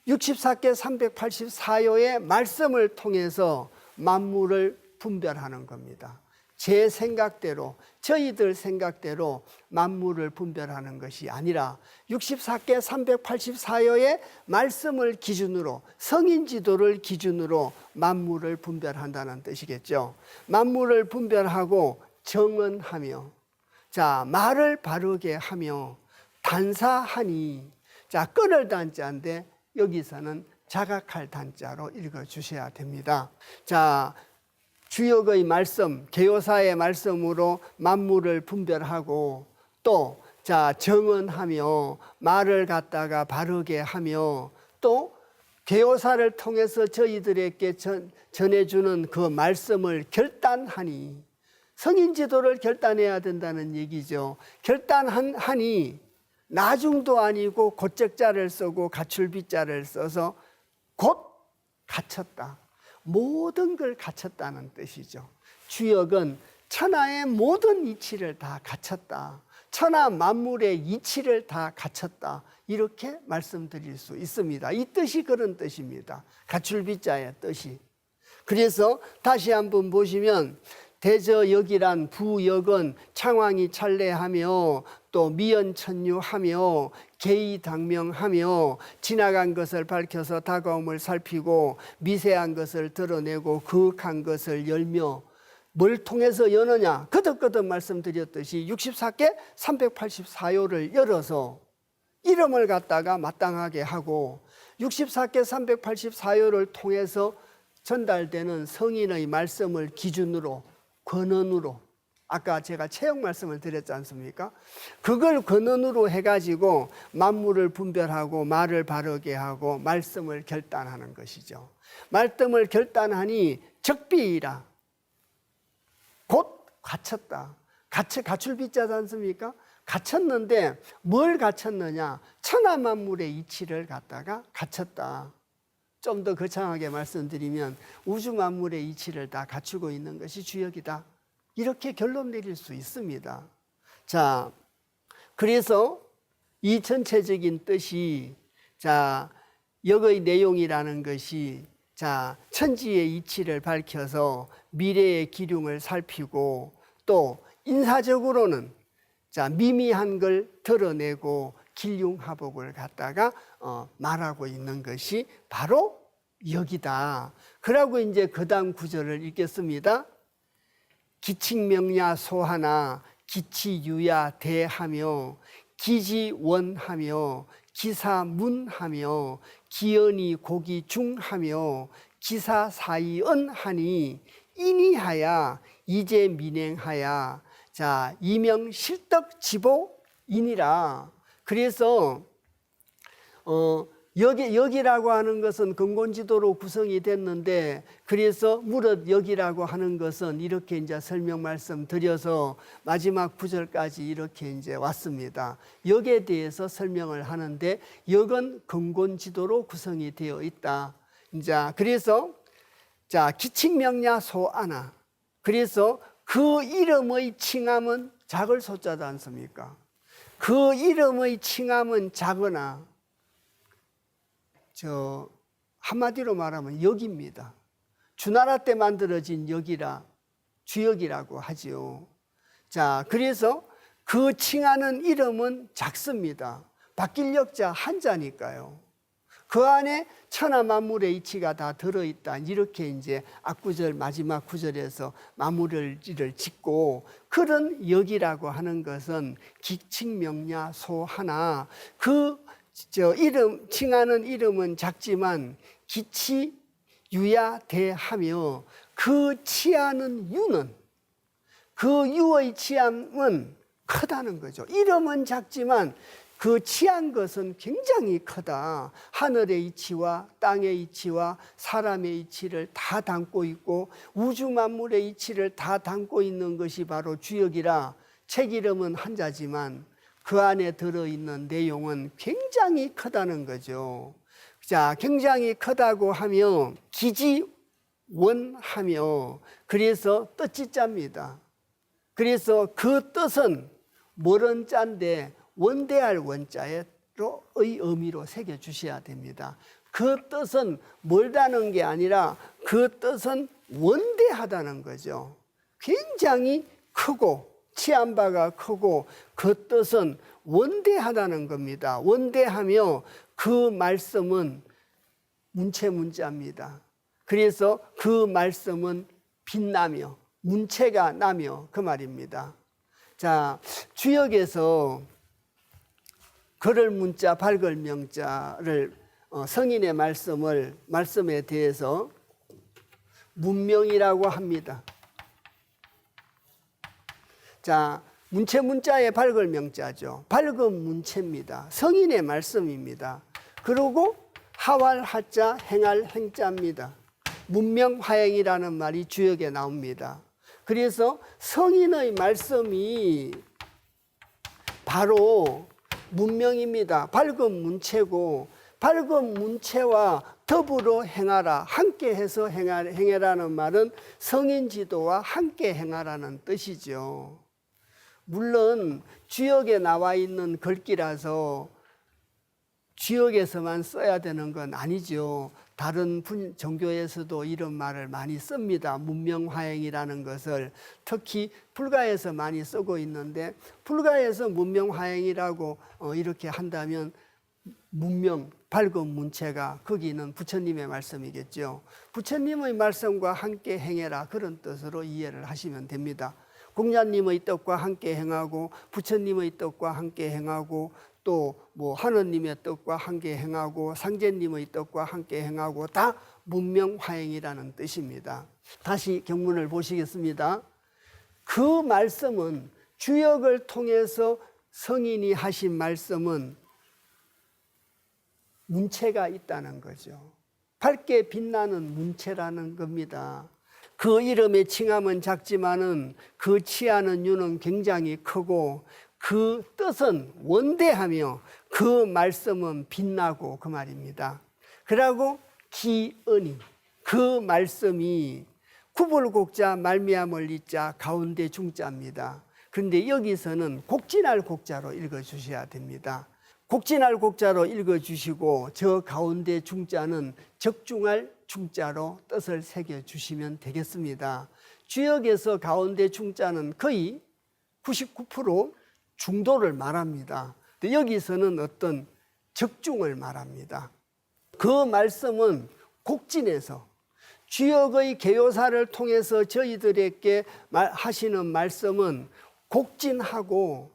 64개 384요의 말씀을 통해서 만물을 분별하는 겁니다. 제 생각대로, 저희들 생각대로 만물을 분별하는 것이 아니라 64개 384요의 말씀을 기준으로, 성인지도를 기준으로 만물을 분별한다는 뜻이겠죠. 만물을 분별하고 정언하며, 자, 말을 바르게 하며 단사하니, 자, 끊을 단자인데 여기서는 자각할 단자로 읽어주셔야 됩니다. 자, 주역의 말씀, 계요사의 말씀으로 만물을 분별하고, 또 자, 정언하며 말을 갖다가 바르게 하며, 또 계요사를 통해서 저희들에게 전해주는 그 말씀을 결단하니, 성인지도를 결단해야 된다는 얘기죠. 결단하니 나중도 아니고 곧적자를 쓰고 가출비자를 써서 곧 갖췄다, 모든 걸 갖췄다는 뜻이죠. 주역은 천하의 모든 이치를 다 갖췄다, 천하 만물의 이치를 다 갖췄다, 이렇게 말씀드릴 수 있습니다. 이 뜻이 그런 뜻입니다. 가출비자의 뜻이. 그래서 다시 한번 보시면 대저역이란 부역은 창왕이 찬례하며 또 미연천유하며 계의당명하며 지나간 것을 밝혀서 다가옴을 살피고 미세한 것을 드러내고 거룩한 것을 열며, 뭘 통해서 여느냐? 거듭거듭 말씀드렸듯이 64개 384요를 열어서 이름을 갖다가 마땅하게 하고 64개 384요를 통해서 전달되는 성인의 말씀을 기준으로 권언으로 아까 제가 체형 말씀을 드렸지 않습니까? 그걸 근원으로 해가지고 만물을 분별하고 말을 바르게 하고 말씀을 결단하는 것이죠. 말씀을 결단하니 적비이라 곧 갖췄다. 갖출 비자지 않습니까? 갖췄는데 뭘 갖췄느냐? 천하 만물의 이치를 갖다가 갖췄다. 좀 더 거창하게 말씀드리면 우주 만물의 이치를 다 갖추고 있는 것이 주역이다. 이렇게 결론 내릴 수 있습니다. 자, 그래서 이 전체적인 뜻이 역의 내용이라는 것이 천지의 이치를 밝혀서 미래의 기륭을 살피고 또 인사적으로는 미미한 걸 드러내고 길융하복을 갖다가 말하고 있는 것이 바로 역이다. 그러고 이제 그 다음 구절을 읽겠습니다. 기칙명야 소하나 기치유야 대하며 기지원하며 기사문하며 기연이 고기 중하며 기사사이언하니 인이하야 이제 민행하야 이명 실덕지보이니라. 그래서 역이라고 하는 것은 근본지도로 구성이 됐는데 그래서 무릇 역이라고 하는 것은 이렇게 이제 설명 말씀 드려서 마지막 구절까지 이렇게 이제 왔습니다. 역에 대해서 설명을 하는데 역은 근본지도로 구성이 되어 있다. 이제 그래서 기칙명야 소아나 그래서 그 이름의 칭함은 작을 소자지 않습니까? 그 이름의 칭함은 작으나 한마디로 말하면 역입니다. 주나라 때 만들어진 역이라 주역이라고 하지요. 그래서 그 칭하는 이름은 작습니다. 바뀔 역자 한자니까요. 그 안에 천하 만물의 이치가 다 들어있다. 이렇게 이제 앞구절 마지막 구절에서 마무리를 짓고 그런 역이라고 하는 것은 기칙명야 소하나 이름 칭하는 이름은 작지만 기치 유야 대하며 그 치하는 유는 그 유의 치함은 크다는 거죠. 이름은 작지만 그 치한 것은 굉장히 크다. 하늘의 이치와 땅의 이치와 사람의 이치를 다 담고 있고 우주 만물의 이치를 다 담고 있는 것이 바로 주역이라 책 이름은 한자지만 그 안에 들어있는 내용은 굉장히 크다는 거죠. 굉장히 크다고 하며 기지원하며 그래서 뜻지자입니다. 그래서 그 뜻은 모른 자인데 원대할 원자의 의미로 새겨주셔야 됩니다. 그 뜻은 멀다는 게 아니라 그 뜻은 원대하다는 거죠. 굉장히 크고 취한 바가 크고 그 뜻은 원대하다는 겁니다. 원대하며 그 말씀은 문체문자입니다. 그래서 그 말씀은 빛나며 문체가 나며 그 말입니다. 주역에서 걸을 문자 밝을 명자를 성인의 말씀에 대해서 문명이라고 합니다. 문체 문자의 밝을 명자죠. 밝은 문체입니다. 성인의 말씀입니다. 그리고 하왈 하자 행할 행자입니다. 문명화행이라는 말이 주역에 나옵니다. 그래서 성인의 말씀이 바로 문명입니다. 밝은 문체고 밝은 문체와 더불어 행하라. 함께 해서 행해라는 말은 성인 지도와 함께 행하라는 뜻이죠. 물론 주역에 나와 있는 글귀라서 주역에서만 써야 되는 건 아니죠. 다른 종교에서도 이런 말을 많이 씁니다. 문명화행이라는 것을 특히 불가에서 많이 쓰고 있는데 불가에서 문명화행이라고 이렇게 한다면 문명, 밝은 문체가 거기는 부처님의 말씀이겠죠. 부처님의 말씀과 함께 행해라 그런 뜻으로 이해를 하시면 됩니다. 공자님의 뜻과 함께 행하고 부처님의 뜻과 함께 행하고 또 뭐 하느님의 뜻과 함께 행하고 상제님의 뜻과 함께 행하고 다 문명화행이라는 뜻입니다. 다시 경문을 보시겠습니다. 그 말씀은 주역을 통해서 성인이 하신 말씀은 문체가 있다는 거죠. 밝게 빛나는 문체라는 겁니다. 그 이름의 칭함은 작지만은 그 취하는 유는 굉장히 크고 그 뜻은 원대하며 그 말씀은 빛나고 그 말입니다. 그리고 기은이 그 말씀이 구불곡자 말미암을 이자 가운데 중자입니다. 그런데 여기서는 곡진할 곡자로 읽어주셔야 됩니다. 곡진할 곡자로 읽어주시고 저 가운데 중자는 적중할 중자로 뜻을 새겨주시면 되겠습니다. 주역에서 가운데 중자는 거의 99% 중도를 말합니다. 여기서는 어떤 적중을 말합니다. 그 말씀은 곡진에서 주역의 개요사를 통해서 저희들에게 하시는 말씀은 곡진하고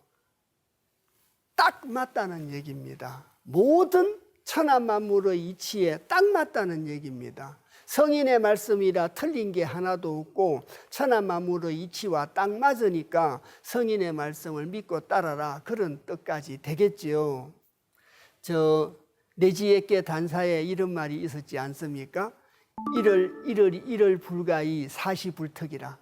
딱 맞다는 얘기입니다. 모든 천하만물의 이치에 딱 맞다는 얘기입니다. 성인의 말씀이라 틀린 게 하나도 없고 천하만물의 이치와 딱 맞으니까 성인의 말씀을 믿고 따라라 그런 뜻까지 되겠지요. 저 내지에께 단사에 이런 말이 있었지 않습니까? 일을 불가이 사시불특이라.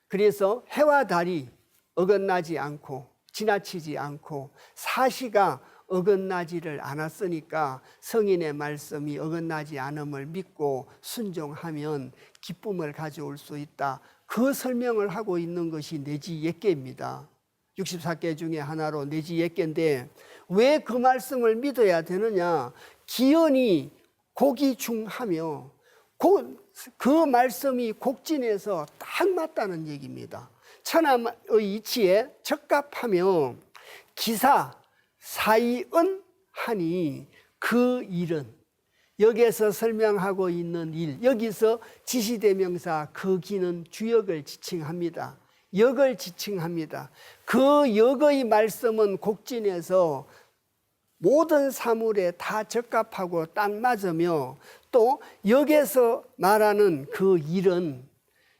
그래서 해와 달이 어긋나지 않고 지나치지 않고 사시가 어긋나지를 않았으니까 성인의 말씀이 어긋나지 않음을 믿고 순종하면 기쁨을 가져올 수 있다. 그 설명을 하고 있는 것이 내지예께입니다. 64개 중에 하나로 내지예께인데 왜 그 말씀을 믿어야 되느냐? 기연이 고기중하며 그 말씀이 곡진해서 딱 맞다는 얘기입니다. 천하의 이치에 적합하며 기사 사이은하니 그 일은 여기에서 설명하고 있는 일, 여기서 지시대명사 그 기는 주역을 지칭합니다. 역을 지칭합니다. 그 역의 말씀은 곡진해서 모든 사물에 다 적합하고 딱 맞으며 또 역에서 말하는 그 일은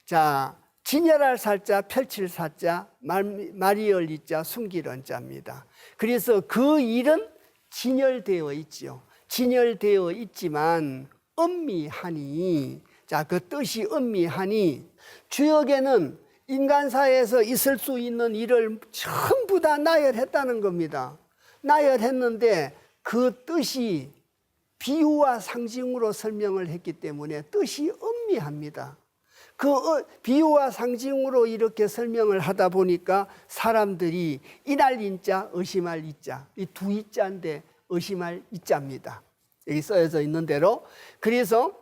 자 진열할 살자 펼칠 사자 말이열 이자 숨길 언자입니다. 그래서 그 일은 진열되어 있지요. 진열되어 있지만 엄미하니 그 뜻이 엄미하니 주역에는 인간사에서 있을 수 있는 일을 전부 다 나열했다는 겁니다. 나열했는데 그 뜻이 비유와 상징으로 설명을 했기 때문에 뜻이 엄미합니다. 그 비유와 상징으로 이렇게 설명을 하다 보니까 사람들이 이날 인자, 의심할 이자, 이 두 이자인데 의심할 이자입니다. 여기 써져 있는 대로. 그래서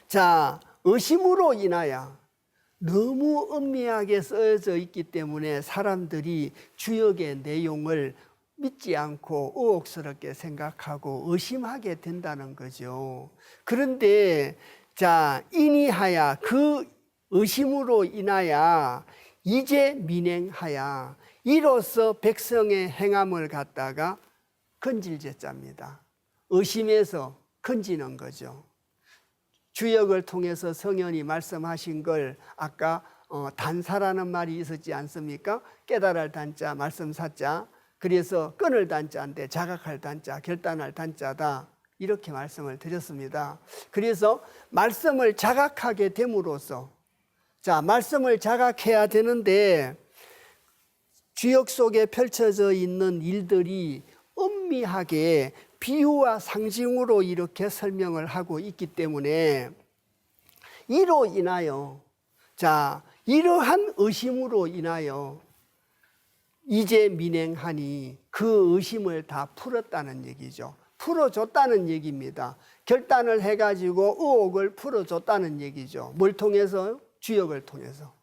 자 의심으로 인하여 너무 엄미하게 써져 있기 때문에 사람들이 주역의 내용을 믿지 않고 의혹스럽게 생각하고 의심하게 된다는 거죠. 그런데 자 인이하야 그 의심으로 인하여 이제 민행하야 이로써 백성의 행함을 갖다가 건질제자입니다. 의심해서 건지는 거죠. 주역을 통해서 성현이 말씀하신 걸 아까 단사라는 말이 있었지 않습니까? 깨달을 단자, 말씀 사자. 그래서 끊을 단자인데 자각할 단자, 결단할 단자다. 이렇게 말씀을 드렸습니다. 그래서 말씀을 자각하게 됨으로써 자 말씀을 자각해야 되는데 주역 속에 펼쳐져 있는 일들이 엄미하게 비유와 상징으로 이렇게 설명을 하고 있기 때문에 이로 인하여 자 이러한 의심으로 인하여 이제 민행하니 그 의심을 다 풀었다는 얘기죠. 풀어줬다는 얘기입니다. 결단을 해가지고 의혹을 풀어줬다는 얘기죠. 뭘 통해서? 주역을 통해서.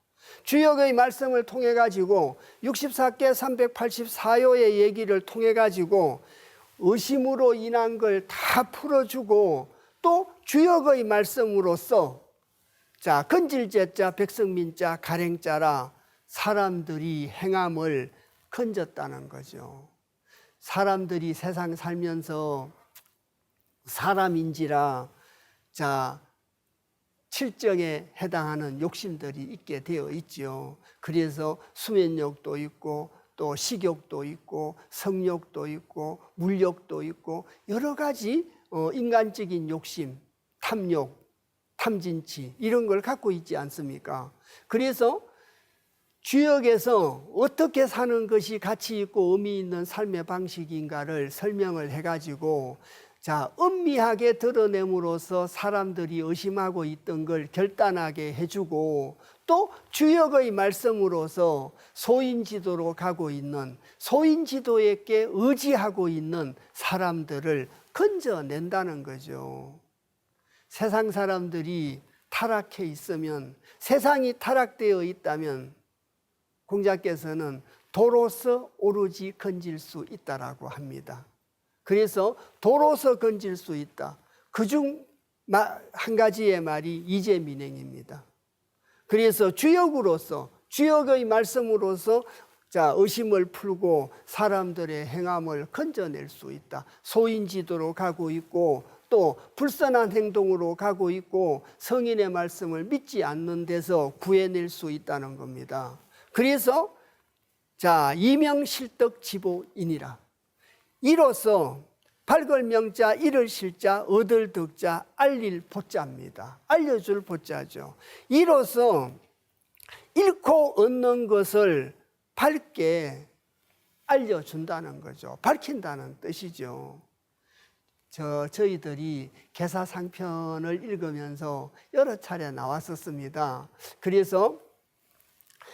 주역의 말씀을 통해 가지고 64개 384요의 얘기를 통해 가지고 의심으로 인한 걸 다 풀어주고 또 주역의 말씀으로써 자 건질제자 백성민자 가랭자라 사람들이 행함을 건졌다는 거죠. 사람들이 세상 살면서 사람인지라 자 칠정에 해당하는 욕심들이 있게 되어 있죠. 그래서 수면욕도 있고 또 식욕도 있고 성욕도 있고 물욕도 있고 여러 가지 인간적인 욕심, 탐욕, 탐진치 이런 걸 갖고 있지 않습니까? 그래서 주역에서 어떻게 사는 것이 가치 있고 의미 있는 삶의 방식인가를 설명을 해가지고 자, 은밀하게 드러냄으로써 사람들이 의심하고 있던 걸 결단하게 해주고 또 주역의 말씀으로서 소인지도로 가고 있는 소인지도에게 의지하고 있는 사람들을 건져낸다는 거죠. 세상 사람들이 타락해 있으면 세상이 타락되어 있다면 공자께서는 도로서 오로지 건질 수 있다라고 합니다. 그래서 도로서 건질 수 있다. 그중 한 가지의 말이 이재민행입니다. 그래서 주역으로서 주역의 말씀으로서 자 의심을 풀고 사람들의 행함을 건져낼 수 있다. 소인지도로 가고 있고 또 불선한 행동으로 가고 있고 성인의 말씀을 믿지 않는 데서 구해낼 수 있다는 겁니다. 그래서 자 이명실덕지보인이라 이로써 발걸 명자, 이를 실자, 얻을 덕자, 알릴 보자입니다. 알려줄 보자죠. 이로써 잃고 얻는 것을 밝게 알려준다는 거죠. 밝힌다는 뜻이죠. 저희들이 계사상편을 읽으면서 여러 차례 나왔었습니다. 그래서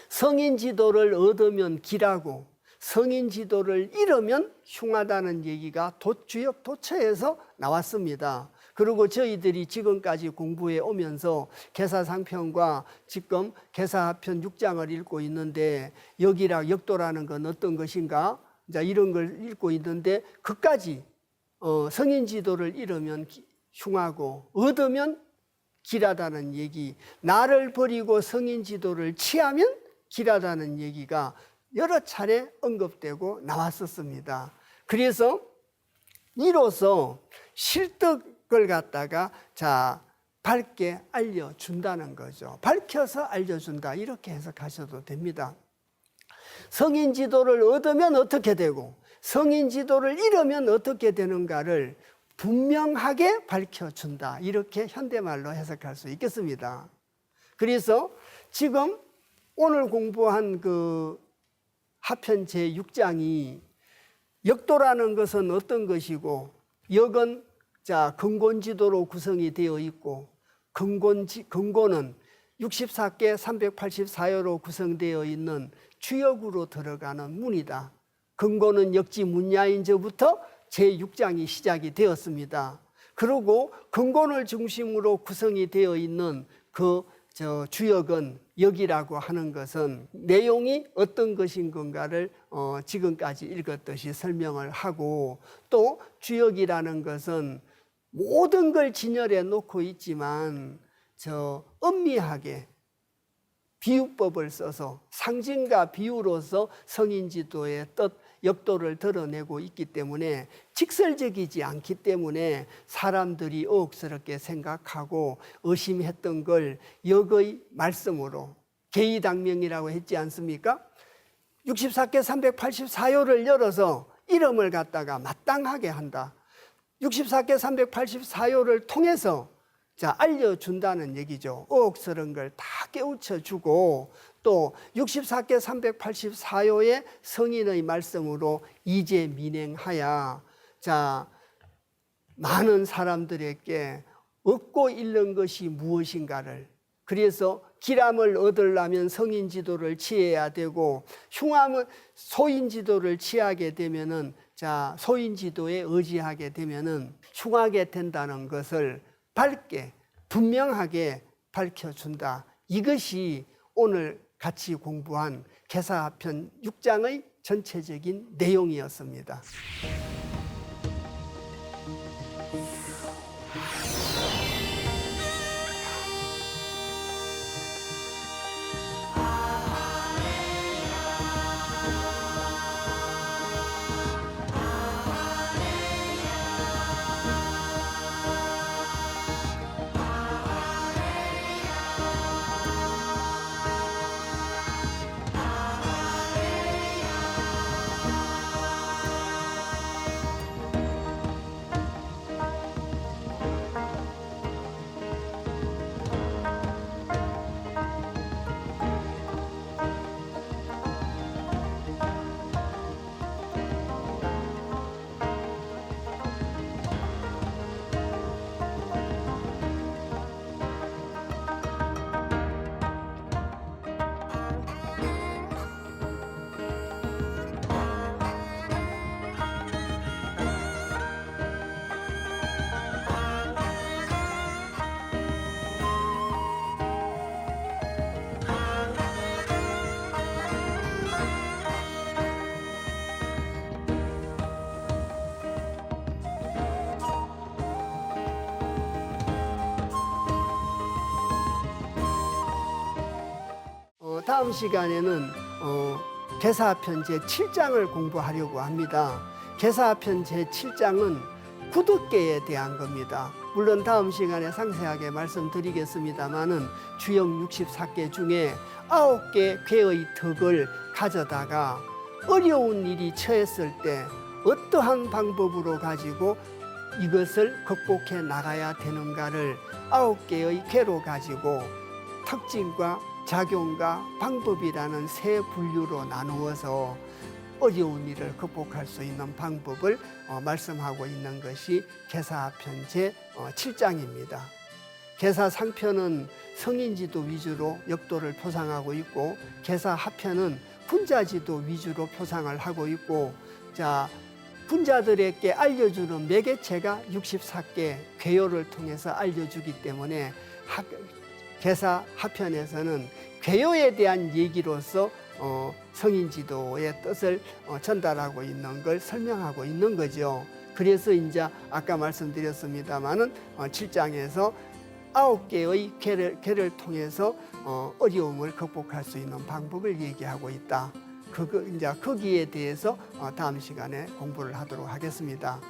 성인 지도를 얻으면 길하고 성인 지도를 잃으면 흉하다는 얘기가 주역 도처에서 나왔습니다. 그리고 저희들이 지금까지 공부해 오면서 계사상편과 지금 계사편 6장을 읽고 있는데 역이라 역도라는 건 어떤 것인가? 자, 이런 걸 읽고 있는데 그까지 성인 지도를 잃으면 흉하고 얻으면 길하다는 얘기, 나를 버리고 성인 지도를 취하면 길하다는 얘기가 여러 차례 언급되고 나왔었습니다. 그래서 이로써 실덕을 갖다가 자 밝게 알려준다는 거죠. 밝혀서 알려준다 이렇게 해석하셔도 됩니다. 성인 지도를 얻으면 어떻게 되고 성인 지도를 잃으면 어떻게 되는가를 분명하게 밝혀준다 이렇게 현대말로 해석할 수 있겠습니다. 그래서 지금 오늘 공부한 그 하편 제6장이 역도라는 것은 어떤 것이고 역은 자 근곤지도로 구성이 되어 있고 근곤은 64개 384여로 구성되어 있는 주역으로 들어가는 문이다. 근곤은 역지 문야인저부터 제6장이 시작이 되었습니다. 그리고 근곤을 중심으로 구성이 되어 있는 그 주역은 역이라고 하는 것은 내용이 어떤 것인 건가를 지금까지 읽었듯이 설명을 하고 또 주역이라는 것은 모든 걸 진열해 놓고 있지만 엄미하게 비유법을 써서 상징과 비유로서 성인지도의 뜻, 역도를 드러내고 있기 때문에 직설적이지 않기 때문에 사람들이 의혹스럽게 생각하고 의심했던 걸 역의 말씀으로 계의당명이라고 했지 않습니까? 64개 384요를 열어서 이름을 갖다가 마땅하게 한다. 64개 384요를 통해서 자 알려준다는 얘기죠. 의혹스러운 걸 다 깨우쳐주고 또 64개 384요의 성인의 말씀으로 이제 민행하야 자 많은 사람들에게 얻고 잃는 것이 무엇인가를 그래서 길함을 얻으려면 성인 지도를 취해야 되고 흉함은 소인 지도를 취하게 되면은 자 소인 지도에 의지하게 되면은 흉하게 된다는 것을 밝게 분명하게 밝혀준다. 이것이 오늘 같이 공부한 계사편 6장의 전체적인 내용이었습니다. 다음 시간에는 계사편 제7장을 공부하려고 합니다. 계사편 제7장은 구덕계에 대한 겁니다. 물론 다음 시간에 상세하게 말씀드리겠습니다마는 주영 64계 중에 9개 궤의 덕을 가져다가 어려운 일이 처했을 때 어떠한 방법으로 가지고 이것을 극복해 나가야 되는가를 9개의 궤로 가지고 특징과 작용과 방법이라는 세 분류로 나누어서 어려운 일을 극복할 수 있는 방법을 말씀하고 있는 것이 계사편 제7장입니다. 계사상편은 성인지도 위주로 역도를 표상하고 있고 계사하편은 군자지도 위주로 표상을 하고 있고 군자들에게 알려주는 매개체가 64개 궤요를 통해서 알려주기 때문에 계사 하편에서는 궤요에 대한 얘기로서 성인지도의 뜻을 전달하고 있는 걸 설명하고 있는 거죠. 그래서 이제 아까 말씀드렸습니다마는 7장에서 9개의 궤를 통해서 어려움을 극복할 수 있는 방법을 얘기하고 있다. 이제 거기에 대해서 다음 시간에 공부를 하도록 하겠습니다.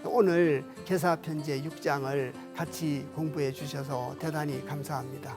오늘 계사편 제6장을 같이 공부해 주셔서 대단히 감사합니다.